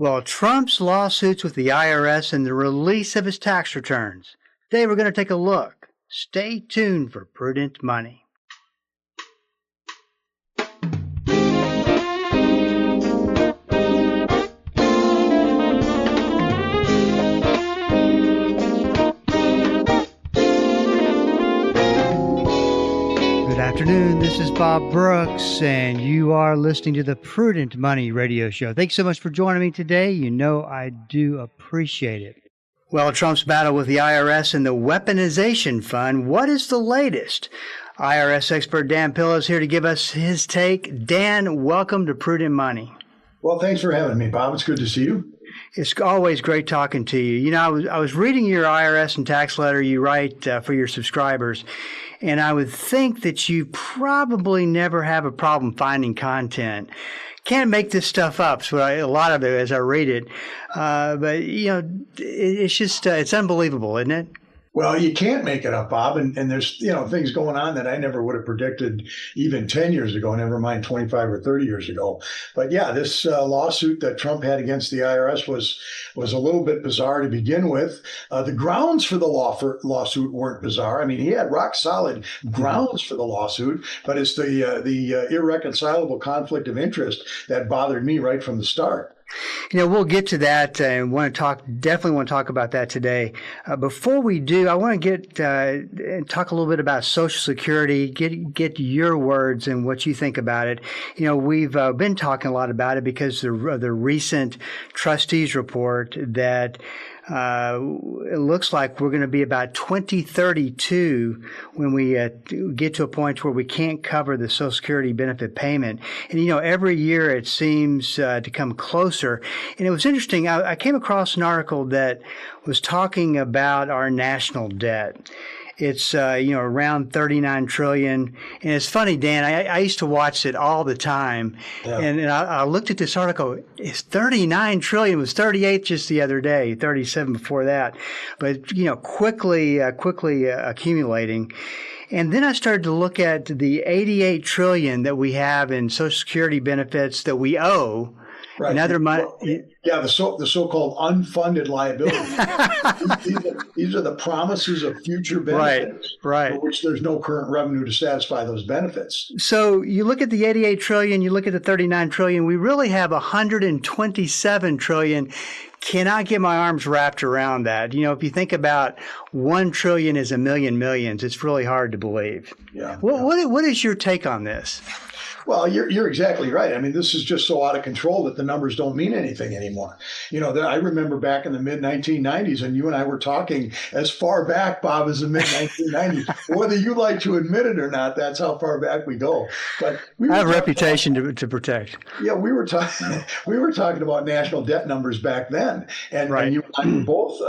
Well, Trump's lawsuits with the IRS and the release of his tax returns. Today we're going to take a look. Stay tuned for Prudent Money. Good afternoon. This is Bob Brooks, and you are listening to the Prudent Money Radio Show. Thanks so much for joining me today. You know I do appreciate it. Well, Trump's battle with the IRS and the weaponization fund. What is the latest? IRS expert Dan Pilla is here to give us his take. Dan, welcome to Prudent Money. Well, thanks for having me, Bob. It's good to see you. It's always great talking to you. You know, I was reading your IRS and tax letter you write for your subscribers, and I would think that you probably never have a problem finding content. Can't make this stuff up, so a lot of it as I read it. But, you know, it's just, it's unbelievable, isn't it? Well, you can't make it up, Bob. And there's, things going on that I never would have predicted even 10 years ago, never mind 25 or 30 years ago. But yeah, this lawsuit that Trump had against the IRS was a little bit bizarre to begin with. The grounds for the lawsuit weren't bizarre. I mean, he had rock solid grounds for the lawsuit, but it's the irreconcilable conflict of interest that bothered me right from the start. You know, we'll get to that and definitely want to talk about that today. Before we do, I want to talk a little bit about Social Security, get your words and what you think about it. You know, we've been talking a lot about it because the recent trustees report that it looks like we're going to be about 2032 when we get to a point where we can't cover the Social Security benefit payment. And, every year it seems to come closer. And it was interesting. I came across an article that was talking about our national debt. It's, around 39 trillion. And it's funny, Dan, I used to watch it all the time. Yeah. And I looked at this article. It's 39 trillion. It was 38 just the other day, 37 before that. But, quickly accumulating. And then I started to look at the 88 trillion that we have in Social Security benefits that we owe. Right. And other money. Yeah, the so-called unfunded liabilities. these are the promises of future benefits, right, for which there's no current revenue to satisfy those benefits. So you look at the 88 trillion, you look at the 39 trillion, we really have 127 trillion. Cannot get my arms wrapped around that. If you think about 1 trillion is a million millions, it's really hard to believe. Yeah. What is your take on this? Well, you're exactly right. I mean, this is just so out of control that the numbers don't mean anything anymore. I remember back in the mid-1990s, and you and I were talking as far back, Bob, as the mid-1990s. Whether you like to admit it or not, that's how far back we go. But I have a reputation to protect. Yeah, we were talking about national debt numbers back then, and you and I were both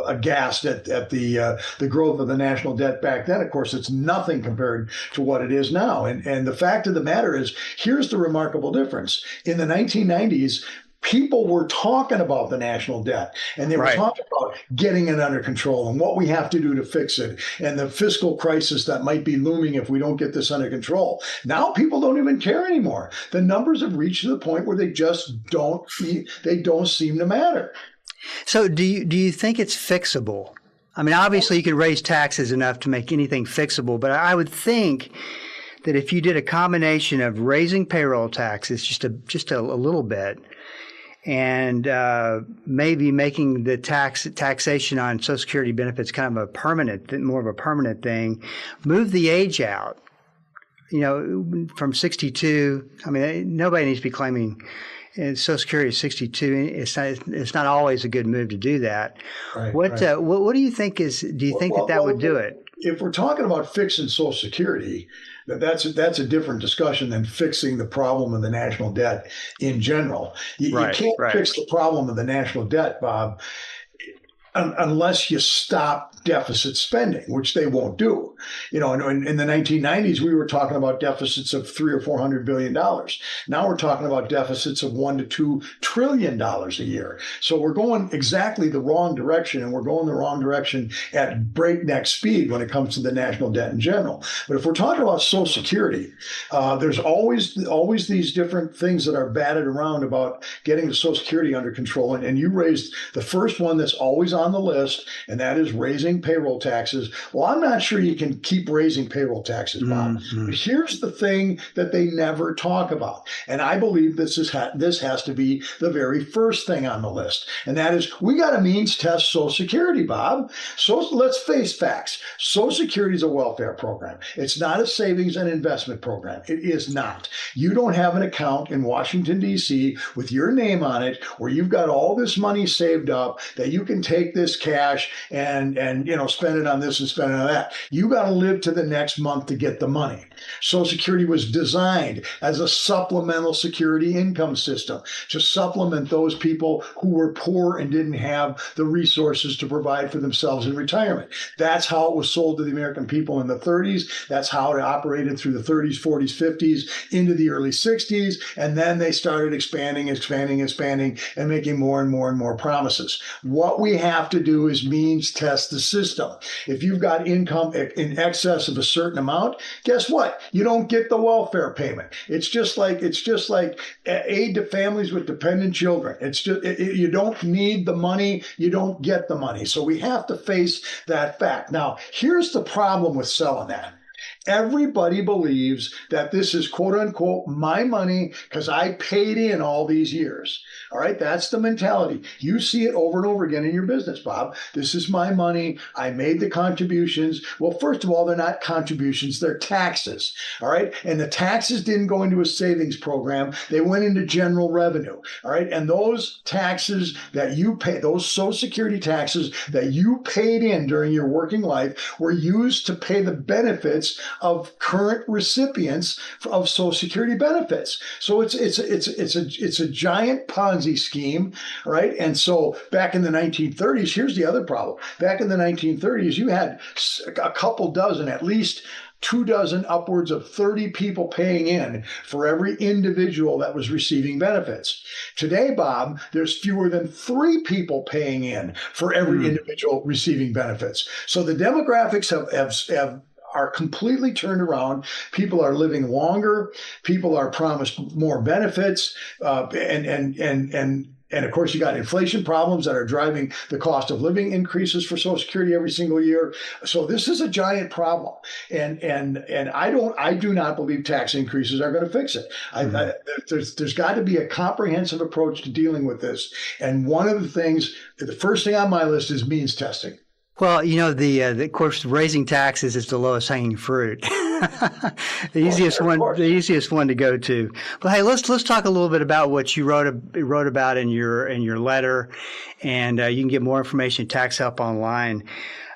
aghast at the growth of the national debt back then. Of course, it's nothing compared to what it is now. And the fact of the matter is, here's the remarkable difference. In the 1990s, people were talking about the national debt, and they were talking about getting it under control and what we have to do to fix it and the fiscal crisis that might be looming if we don't get this under control. Now people don't even care anymore. The numbers have reached to the point where they just don't seem to matter. So do you think it's fixable? I mean, obviously you could raise taxes enough to make anything fixable, but I would think that if you did a combination of raising payroll taxes just a little bit, and maybe making the taxation on Social Security benefits kind of more of a permanent thing, move the age out, from 62. I mean, nobody needs to be claiming Social Security is 62. It's not always a good move to do that. What do you think that would do it? If we're talking about fixing Social Security, that's a different discussion than fixing the problem of the national debt in general. You can't fix the problem of the national debt, Bob, unless you stop deficit spending, which they won't do. You know, in the 1990s, we were talking about deficits of $300 or $400 billion. Now we're talking about deficits of $1 to $2 trillion a year. So we're going exactly the wrong direction, and we're going the wrong direction at breakneck speed when it comes to the national debt in general. But if we're talking about Social Security, there's always these different things that are batted around about getting the Social Security under control. And you raised the first one that's always on the list, and that is raising payroll taxes. Well, I'm not sure you can keep raising payroll taxes, Bob. Mm-hmm. But here's the thing that they never talk about, and I believe this has to be the very first thing on the list, and that is we got to means test Social Security, Bob. So let's face facts. Social Security is a welfare program. It's not a savings and investment program. It is not. You don't have an account in Washington, D.C. with your name on it where you've got all this money saved up that you can take this cash and spend it on this and spend it on that. You got to live to the next month to get the money. Social Security was designed as a supplemental security income system to supplement those people who were poor and didn't have the resources to provide for themselves in retirement. That's how it was sold to the American people in the 30s. That's how it operated through the 30s, 40s, 50s into the early 60s. And then they started expanding, and making more and more and more promises. What we have to do is means test the system. If you've got income in excess of a certain amount, guess what? You don't get the welfare payment. It's just like aid to families with dependent children. You don't need the money, you don't get the money. So we have to face that fact. Now, here's the problem with selling that. Everybody believes that this is quote unquote my money because I paid in all these years. All right, that's the mentality. You see it over and over again in your business, Bob. This is my money. I made the contributions. Well, first of all, they're not contributions, they're taxes. All right, and the taxes didn't go into a savings program. They went into general revenue. All right, and those taxes that you pay, those Social Security taxes that you paid in during your working life were used to pay the benefits of current recipients of Social Security benefits. So it's a giant Ponzi scheme, right? And so back in the 1930s, here's the other problem. Back in the 1930s, you had a couple dozen, at least 24, upwards of 30 people paying in for every individual that was receiving benefits. Today, Bob, there's fewer than 3 people paying in for every individual receiving benefits. So the demographics are completely turned around. People are living longer. People are promised more benefits, and of course, you got inflation problems that are driving the cost of living increases for Social Security every single year. So this is a giant problem, and I do not believe tax increases are going to fix it. There's got to be a comprehensive approach to dealing with this. And one of the things, the first thing on my list is means testing. Well, of course, raising taxes is the lowest hanging fruit. the easiest one to go to. But hey, let's talk a little bit about what you wrote about in your letter, and you can get more information at Tax Help Online.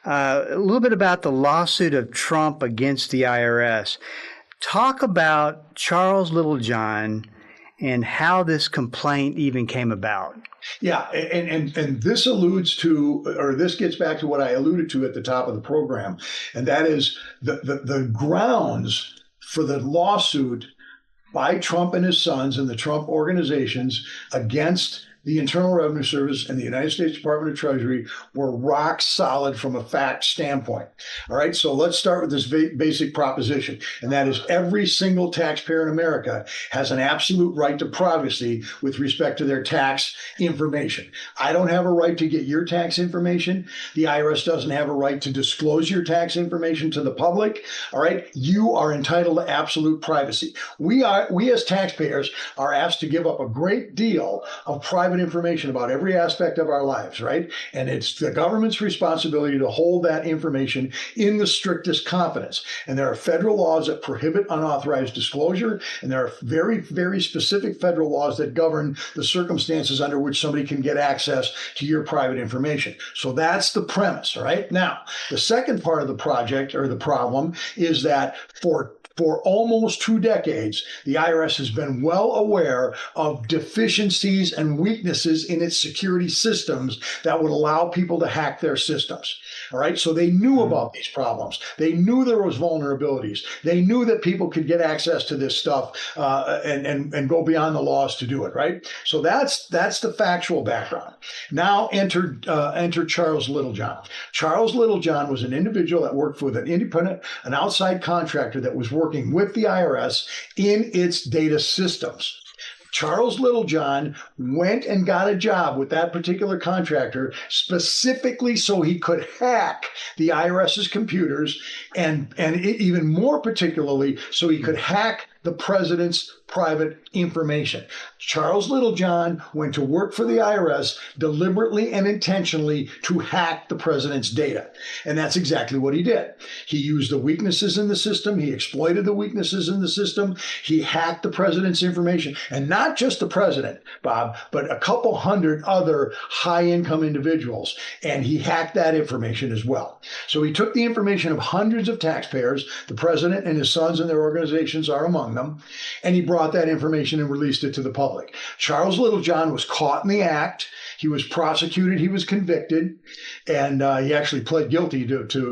A little bit about the lawsuit of Trump against the IRS. Talk about Charles Littlejohn and how this complaint even came about. Yeah, and this alludes to, or this gets back to what I alluded to at the top of the program, and that is the grounds for the lawsuit by Trump and his sons and the Trump organizations against the Internal Revenue Service and the United States Department of Treasury were rock solid from a fact standpoint. All right, so let's start with this basic proposition, and that is every single taxpayer in America has an absolute right to privacy with respect to their tax information. I don't have a right to get your tax information. The IRS doesn't have a right to disclose your tax information to the public. All right, you are entitled to absolute privacy. We as taxpayers are asked to give up a great deal of private information about every aspect of our lives, right? And it's the government's responsibility to hold that information in the strictest confidence. And there are federal laws that prohibit unauthorized disclosure, and there are very, very specific federal laws that govern the circumstances under which somebody can get access to your private information. So that's the premise, right? Now, the second part of the project or the problem is that for for almost 2 decades, the IRS has been well aware of deficiencies and weaknesses in its security systems that would allow people to hack their systems. All right, so they knew about these problems. They knew there was vulnerabilities. They knew that people could get access to this stuff and go beyond the laws to do it. Right. So that's the factual background. Now enter Charles Littlejohn. Charles Littlejohn was an individual that worked with an outside contractor that was working with the IRS in its data systems. Charles Littlejohn went and got a job with that particular contractor specifically so he could hack the IRS's computers and even more particularly so he could hack the president's private information. Charles Littlejohn went to work for the IRS deliberately and intentionally to hack the president's data. And that's exactly what he did. He used the weaknesses in the system. He exploited the weaknesses in the system. He hacked the president's information. And not just the president, Bob, but a couple hundred other high-income individuals. And he hacked that information as well. So he took the information of hundreds of taxpayers. The president and his sons and their organizations are among them. And he brought that information and released it to the public. Charles Littlejohn was caught in the act. He was prosecuted. He was convicted, and he actually pled guilty to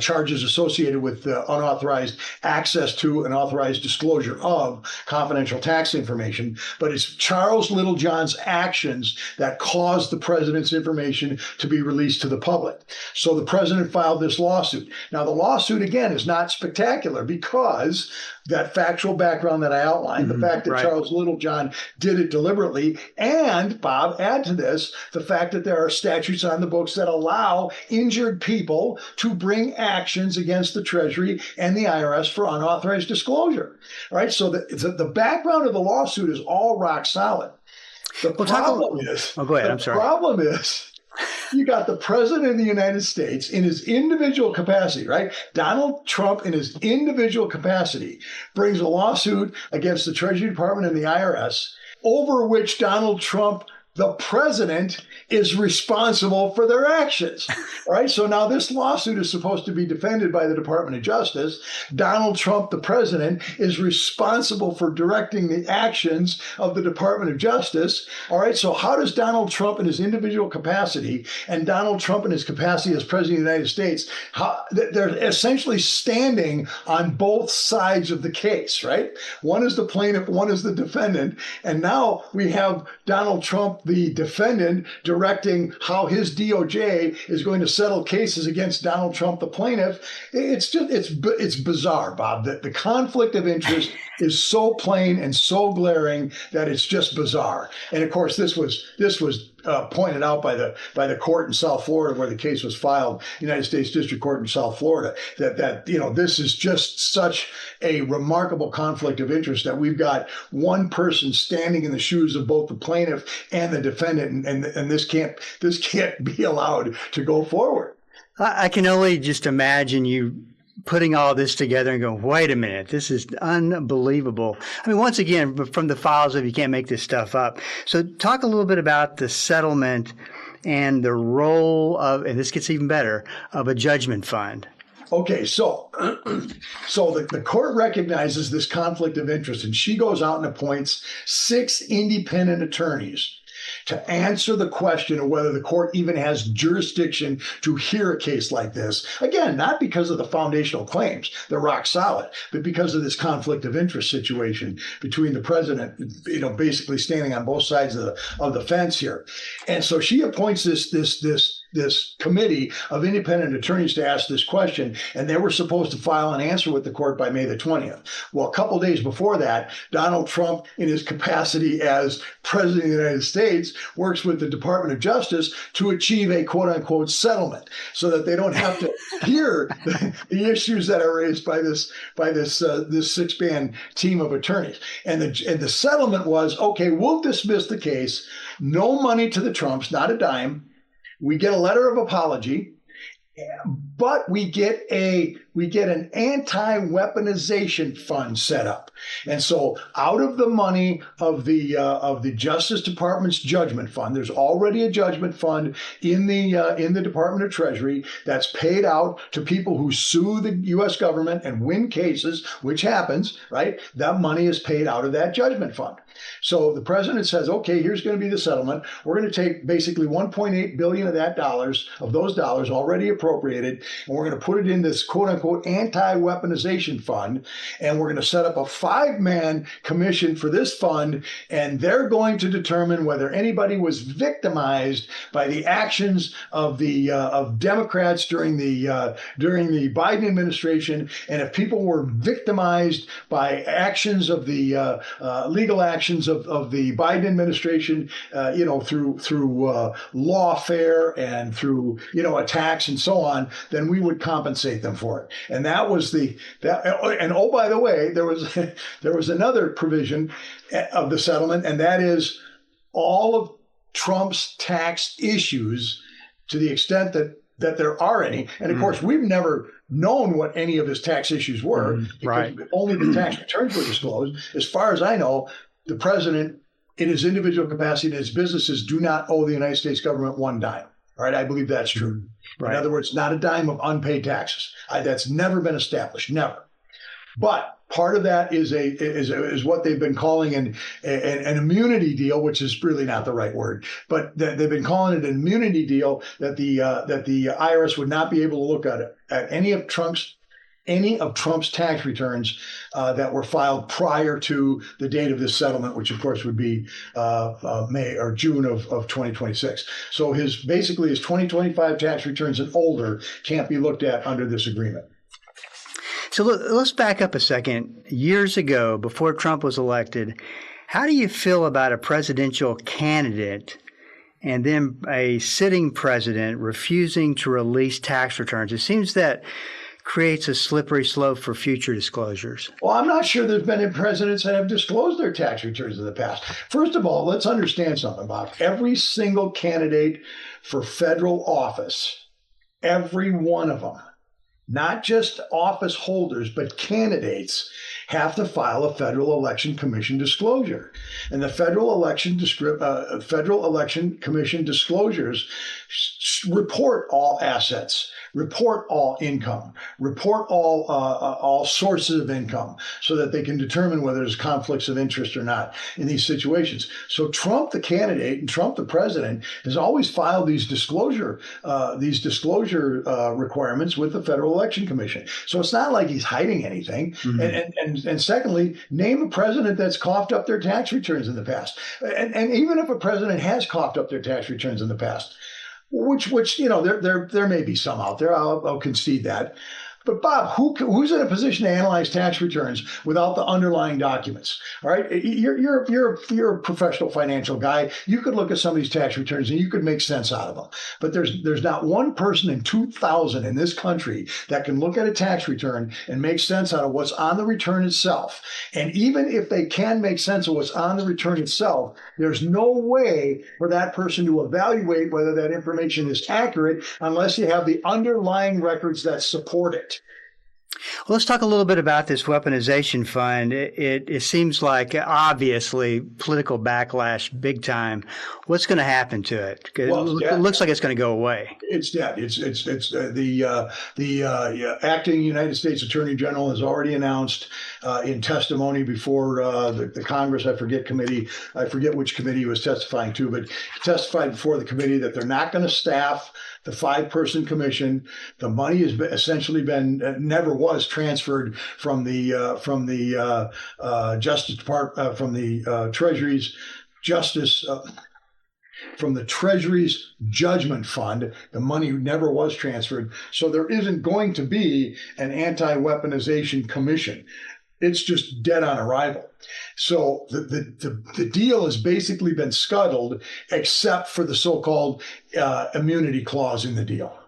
charges associated with unauthorized access to and authorized disclosure of confidential tax information. But it's Charles Littlejohn's actions that caused the president's information to be released to the public. So the president filed this lawsuit. Now, the lawsuit, again, is not spectacular because that factual background that I outlined, the fact that Charles Littlejohn did it deliberately, and, Bob, add to this the fact that there are statutes on the books that allow injured people to bring actions against the Treasury and the IRS for unauthorized disclosure. All right, so the background of the lawsuit is all rock solid. The problem is, go ahead. I'm sorry. The problem is, you got the president of the United States in his individual capacity, right? Donald Trump in his individual capacity brings a lawsuit against the Treasury Department and the IRS over which Donald Trump, the president, is responsible for their actions, right? So now this lawsuit is supposed to be defended by the Department of Justice. Donald Trump, the president, is responsible for directing the actions of the Department of Justice. All right, so how does Donald Trump in his individual capacity and Donald Trump in his capacity as president of the United States, they're essentially standing on both sides of the case, right? One is the plaintiff, one is the defendant. And now we have Donald Trump, the defendant, directing how his DOJ is going to settle cases against Donald Trump, the plaintiff. It's bizarre, Bob. The conflict of interest is so plain and so glaring that it's just bizarre. And of course, this was pointed out by the court in South Florida where the case was filed, United States District Court in South Florida, that this is just such a remarkable conflict of interest that we've got one person standing in the shoes of both the plaintiff and the defendant, and this can't be allowed to go forward. I can only just imagine you putting all this together and going, wait a minute, this is unbelievable. I mean, once again, from the files of you can't make this stuff up. So talk a little bit about the settlement and the role of, and this gets even better, of a judgment fund. Okay, so the court recognizes this conflict of interest, and she goes out and appoints 6 independent attorneys to answer the question of whether the court even has jurisdiction to hear a case like this. Again, not because of the foundational claims, they're rock solid, but because of this conflict of interest situation between the president, basically standing on both sides of the fence here. And so she appoints this committee of independent attorneys to ask this question, and they were supposed to file an answer with the court by May the 20th. Well, a couple days before that, Donald Trump, in his capacity as president of the United States, works with the Department of Justice to achieve a quote-unquote settlement so that they don't have to hear the issues that are raised by this 6-man team of attorneys. And the settlement was, okay, we'll dismiss the case, no money to the Trumps, not a dime. We get a letter of apology, But we get an anti-weaponization fund set up, and so out of the money of the Justice Department's judgment fund, there's already a judgment fund in the Department of Treasury that's paid out to people who sue the U.S. government and win cases, which happens, right? That money is paid out of that judgment fund. So the president says, okay, here's going to be the settlement. We're going to take basically 1.8 billion of those dollars already appropriated, and we're going to put it in this quote unquote anti-weaponization fund. And we're going to set up a 5-man commission for this fund. And they're going to determine whether anybody was victimized by the actions of Democrats during the Biden administration. And if people were victimized by actions of the legal actions of the Biden administration, through lawfare and through attacks and so on, then we would compensate them for it. And that was and oh, by the way, there was another provision of the settlement, and that is all of Trump's tax issues, to the extent that there are any. And of course, we've never known what any of his tax issues were, because right. Only the tax returns were disclosed. As far as I know, the president, in his individual capacity and his businesses, do not owe the United States government one dime. All right, I believe that's true. Right. In other words, not a dime of unpaid taxes. That's never been established, never. But part of that is what they've been calling an immunity deal, which is really not the right word, but they've been calling it an immunity deal, that the IRS would not be able to look at any of Trump's tax returns that were filed prior to the date of this settlement, which of course would be May or June of 2026. So his 2025 tax returns and older can't be looked at under this agreement. So let's back up a second. Years ago, before Trump was elected, how do you feel about a presidential candidate and then a sitting president refusing to release tax returns? It seems that creates a slippery slope for future disclosures. Well, I'm not sure there's been any presidents that have disclosed their tax returns in the past. First of all, let's understand something, Bob. Every single candidate for federal office, every one of them, not just office holders, but candidates, have to file a Federal Election Commission disclosure. And the Federal Election Commission disclosures report all assets, report all income, report all sources of income, so that they can determine whether there's conflicts of interest or not in these situations. So Trump, the candidate, and Trump, the president, has always filed these disclosure requirements with the Federal Election Commission. So it's not like he's hiding anything. Mm-hmm. And secondly, name a president that's coughed up their tax returns in the past. And even if a president has coughed up their tax returns in the past, which there may be some out there, I'll concede that. But Bob, who's in a position to analyze tax returns without the underlying documents? All right, you're a professional financial guy. You could look at some of these tax returns and you could make sense out of them. But there's not one person in 2,000 in this country that can look at a tax return and make sense out of what's on the return itself. And even if they can make sense of what's on the return itself, there's no way for that person to evaluate whether that information is accurate unless you have the underlying records that support it. Well, let's talk a little bit about this weaponization fund. It seems like, obviously, political backlash big time. What's going to happen to it? Well, it looks like it's going to go away. It's dead. It's the acting United States Attorney General has already announced in testimony before the Congress, I forget which committee he was testifying to, but he testified before the committee that they're not going to staff the 5-person commission. The money has essentially never was transferred from the Justice Department, from the Treasury's from the Treasury's Judgment Fund. The money never was transferred. So there isn't going to be an anti-weaponization commission. It's just dead on arrival. So the deal has basically been scuttled, except for the so-called immunity clause in the deal.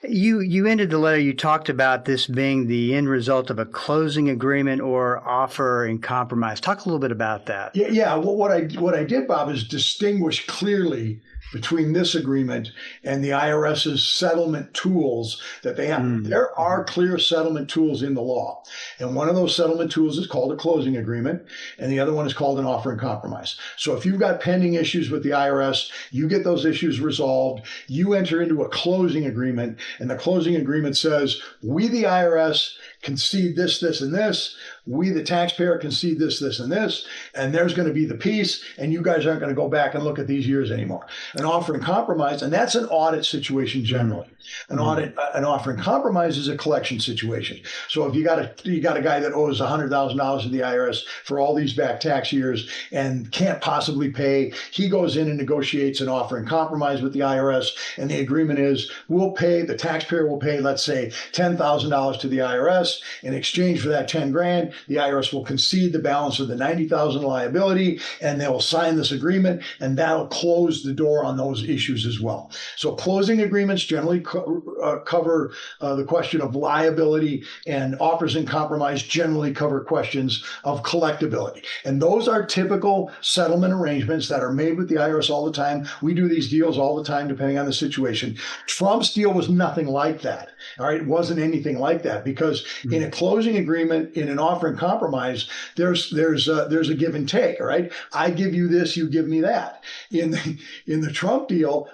You ended the letter, you talked about this being the end result of a closing agreement or offer in compromise. Talk a little bit about that. Yeah. Well, what I did, Bob, is distinguish clearly between this agreement and the IRS's settlement tools that they have. There are clear settlement tools in the law. And one of those settlement tools is called a closing agreement, and the other one is called an offer in compromise. So if you've got pending issues with the IRS, you get those issues resolved, you enter into a closing agreement, and the closing agreement says, we, the IRS, concede this, this, and this. We, the taxpayer, concede this, this, and this, and there's going to be the piece, and you guys aren't going to go back and look at these years anymore. An offer in compromise, and that's an audit situation generally. An offer in compromise is a collection situation. So if you got a guy that owes $100,000 to the IRS for all these back tax years and can't possibly pay, he goes in and negotiates an offer in compromise with the IRS, and the agreement is the taxpayer will pay, let's say, $10,000 to the IRS. In exchange for that 10 grand, the IRS will concede the balance of the 90,000 liability, and they will sign this agreement, and that'll close the door on those issues as well. So closing agreements generally cover the question of liability, and offers in compromise generally cover questions of collectability. And those are typical settlement arrangements that are made with the IRS all the time. We do these deals all the time, depending on the situation. Trump's deal was nothing like that. All right, it wasn't anything like that, because in a closing agreement, in an offer in compromise, there's a give and take. All right, I give you this, you give me that. In the Trump deal,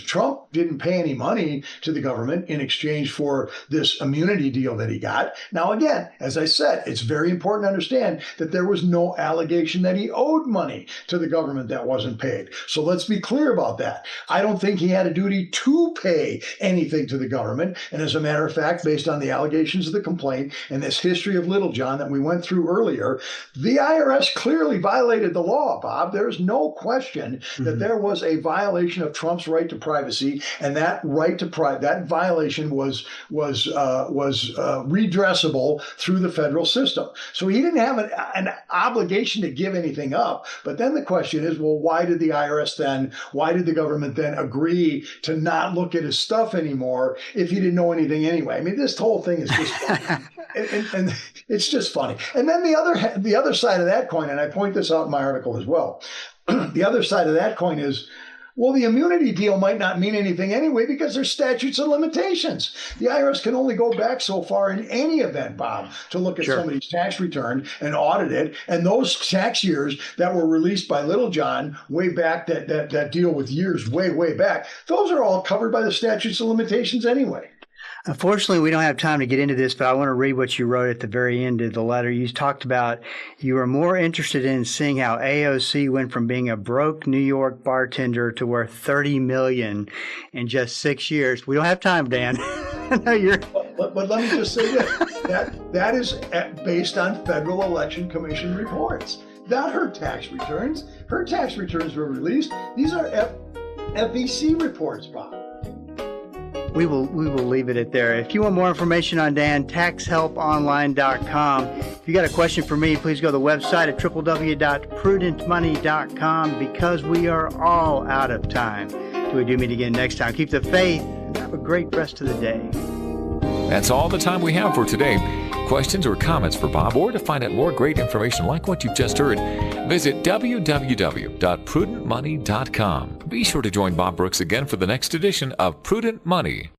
Trump didn't pay any money to the government in exchange for this immunity deal that he got. Now, again, as I said, it's very important to understand that there was no allegation that he owed money to the government that wasn't paid. So let's be clear about that. I don't think he had a duty to pay anything to the government. And as a matter of fact, based on the allegations of the complaint and this history of Little John that we went through earlier, the IRS clearly violated the law, Bob. There's no question that there was a violation of Trump's right to privacy, and that that violation was redressable through the federal system. So he didn't have an obligation to give anything up. But then the question is, well, why did the government then agree to not look at his stuff anymore if he didn't know anything anyway? I mean, this whole thing is just funny. and it's just funny. And then the other side of that coin, and I point this out in my article as well, the other side of that coin is, well, the immunity deal might not mean anything anyway because there's statutes and limitations. The IRS can only go back so far in any event, Bob, to look at somebody's tax return and audit it. And those tax years that were released by Little John way back, that deal with years way back, those are all covered by the statutes and limitations anyway. Unfortunately, we don't have time to get into this, but I want to read what you wrote at the very end of the letter. You talked about you were more interested in seeing how AOC went from being a broke New York bartender to worth $30 million in just 6 years. We don't have time, Dan. But let me just say this. That is based on Federal Election Commission reports, not her tax returns. Her tax returns were released. These are FEC reports, Bob. We will leave it at there. If you want more information on Dan, taxhelponline.com. If you got a question for me, please go to the website at www.prudentmoney.com, because we are all out of time. Till we do meet again next time. Keep the faith and have a great rest of the day. That's all the time we have for today. Questions or comments for Bob, or to find out more great information like what you've just heard, visit www.prudentmoney.com. Be sure to join Bob Brooks again for the next edition of Prudent Money.